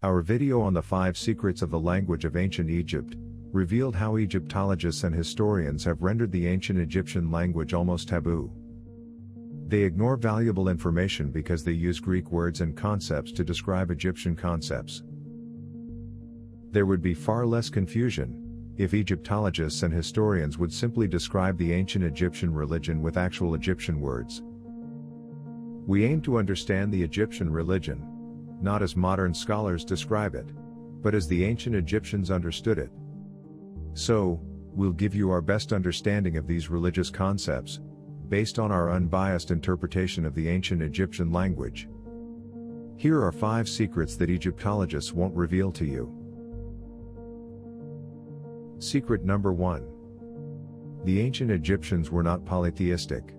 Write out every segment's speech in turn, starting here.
Our video on the 5 secrets of the language of ancient Egypt revealed how Egyptologists and historians have rendered the ancient Egyptian language almost taboo. They ignore valuable information because they use Greek words and concepts to describe Egyptian concepts. There would be far less confusion if Egyptologists and historians would simply describe the ancient Egyptian religion with actual Egyptian words. We aim to understand the Egyptian religion, not as modern scholars describe it, but as the ancient Egyptians understood it. So, we'll give you our best understanding of these religious concepts, based on our unbiased interpretation of the ancient Egyptian language. Here are 5 secrets that Egyptologists won't reveal to you. Secret number 1. The ancient Egyptians were not polytheistic.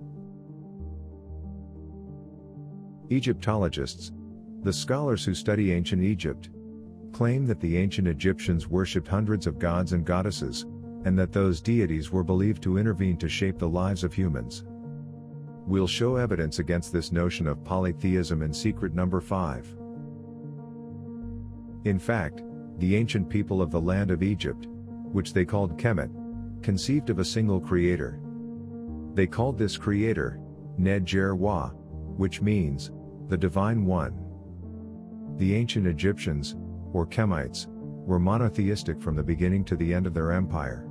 Egyptologists, the scholars who study ancient Egypt, claim that the ancient Egyptians worshipped hundreds of gods and goddesses, and that those deities were believed to intervene to shape the lives of humans. We'll show evidence against this notion of polytheism in secret number 5. In fact, the ancient people of the land of Egypt, which they called Kemet, conceived of a single creator. They called this creator Ned-Jer-Wa, which means the Divine One. The ancient Egyptians, or Kemites, were monotheistic from the beginning to the end of their empire.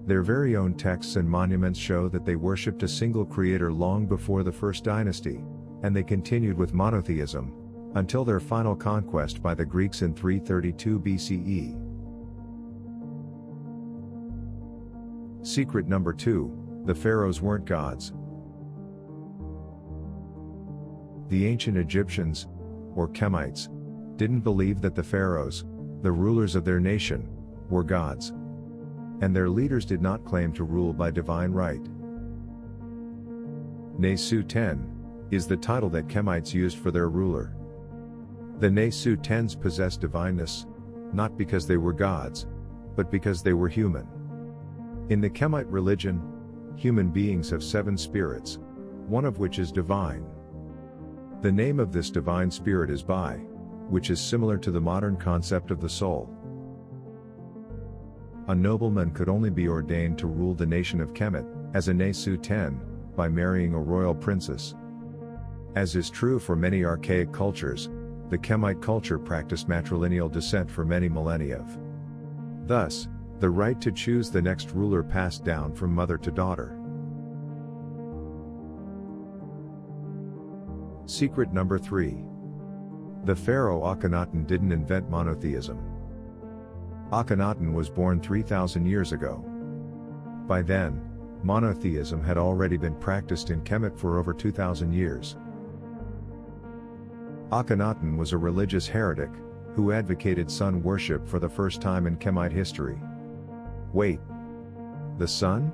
Their very own texts and monuments show that they worshipped a single creator long before the first dynasty, and they continued with monotheism until their final conquest by the Greeks in 332 BCE. Secret number 2, the pharaohs weren't gods. The ancient Egyptians, or Kemites, didn't believe that the pharaohs, the rulers of their nation, were gods. And their leaders did not claim to rule by divine right. Ne-Su-Ten is the title that Kemites used for their ruler. The Ne-Su-Tens possessed divineness, not because they were gods, but because they were human. In the Kemite religion, human beings have 7 spirits, one of which is divine. The name of this divine spirit is Bai, which is similar to the modern concept of the soul. A nobleman could only be ordained to rule the nation of Kemet, as a Ne-Su-Ten, by marrying a royal princess. As is true for many archaic cultures, the Kemite culture practiced matrilineal descent for many millennia. Thus, the right to choose the next ruler passed down from mother to daughter. Secret number 3. The pharaoh Akhenaten didn't invent monotheism. Akhenaten was born 3,000 years ago. By then, monotheism had already been practiced in Kemet for over 2,000 years. Akhenaten was a religious heretic, who advocated sun worship for the first time in Kemite history. Wait. The sun?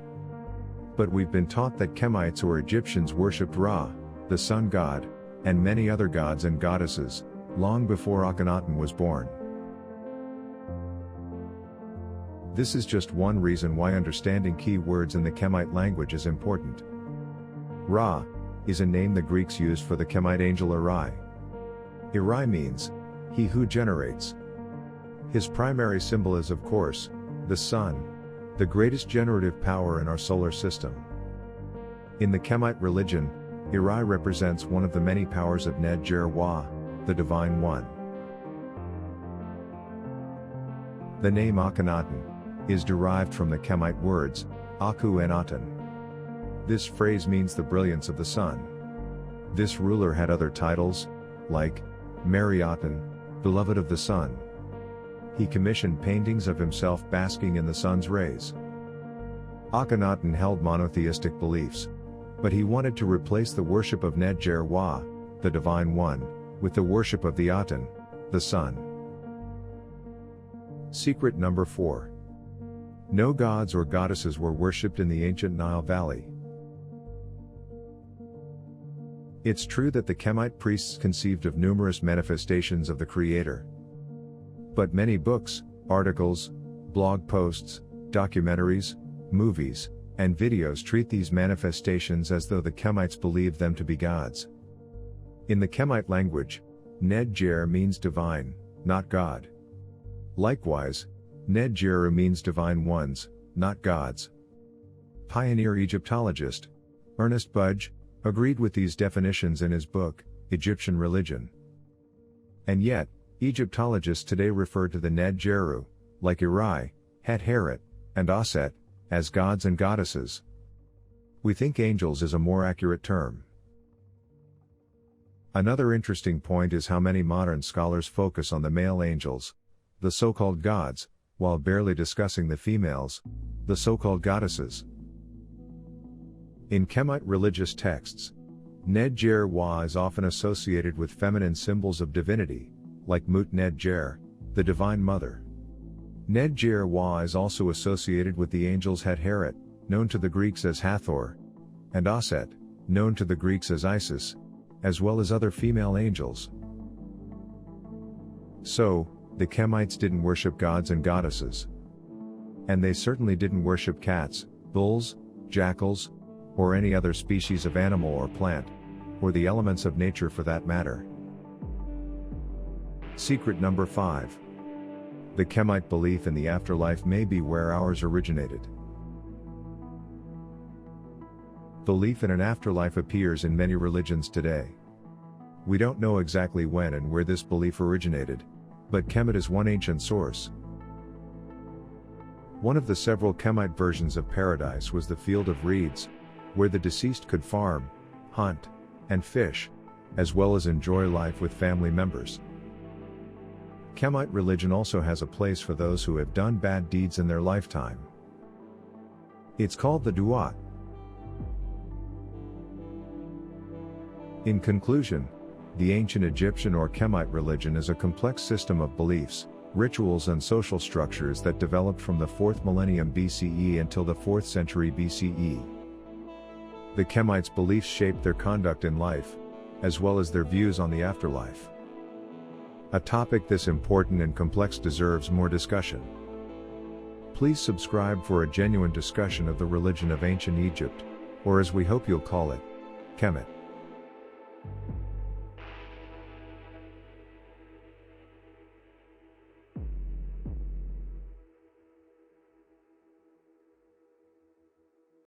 But we've been taught that Kemites or Egyptians worshipped Ra, the sun god, and many other gods and goddesses, long before Akhenaten was born. This is just one reason why understanding key words in the Kemite language is important. Ra is a name the Greeks used for the Kemite angel Irai. Irai means, he who generates. His primary symbol is of course, the sun, the greatest generative power in our solar system. In the Kemite religion, Irai represents one of the many powers of Ned-Jer-Wa, the Divine One. The name Akhenaten is derived from the Kemite words, Aku and Aten. This phrase means the brilliance of the sun. This ruler had other titles, like, Mary Aten, beloved of the sun. He commissioned paintings of himself basking in the sun's rays. Akhenaten held monotheistic beliefs, but he wanted to replace the worship of Ned-Jer-Wa, the Divine One, with the worship of the Aten, the sun. Secret number 4. No gods or goddesses were worshipped in the ancient Nile Valley. It's true that the Kemite priests conceived of numerous manifestations of the Creator. But many books, articles, blog posts, documentaries, movies, and videos treat these manifestations as though the Kemites believed them to be gods. In the Kemite language, Nedjer means divine, not God. Likewise, Nedjeru means divine ones, not gods. Pioneer Egyptologist Ernest Budge agreed with these definitions in his book, Egyptian Religion. And yet, Egyptologists today refer to the Nedjeru, like Irai, Het-Heret, and Aset, as gods and goddesses. We think angels is a more accurate term. Another interesting point is how many modern scholars focus on the male angels, the so-called gods, while barely discussing the females, the so-called goddesses. In Kemite religious texts, Nedjer is often associated with feminine symbols of divinity, like Mut Nedjer, the Divine Mother. Nedjer is also associated with the angels Het-Heret, known to the Greeks as Hathor, and Aset, known to the Greeks as Isis, as well as other female angels. So, the Kemites didn't worship gods and goddesses. And they certainly didn't worship cats, bulls, jackals, or any other species of animal or plant, or the elements of nature for that matter. Secret number 5. The Kemite belief in the afterlife may be where ours originated. Belief in an afterlife appears in many religions today. We don't know exactly when and where this belief originated, but Kemet is one ancient source. One of the several Kemite versions of paradise was the field of reeds, where the deceased could farm, hunt, and fish, as well as enjoy life with family members. Kemite religion also has a place for those who have done bad deeds in their lifetime. It's called the Duat. In conclusion, the ancient Egyptian or Kemite religion is a complex system of beliefs, rituals and social structures that developed from the 4th millennium BCE until the 4th century BCE. The Kemites' beliefs shaped their conduct in life, as well as their views on the afterlife. A topic this important and complex deserves more discussion. Please subscribe for a genuine discussion of the religion of ancient Egypt, or as we hope you'll call it, Kemet.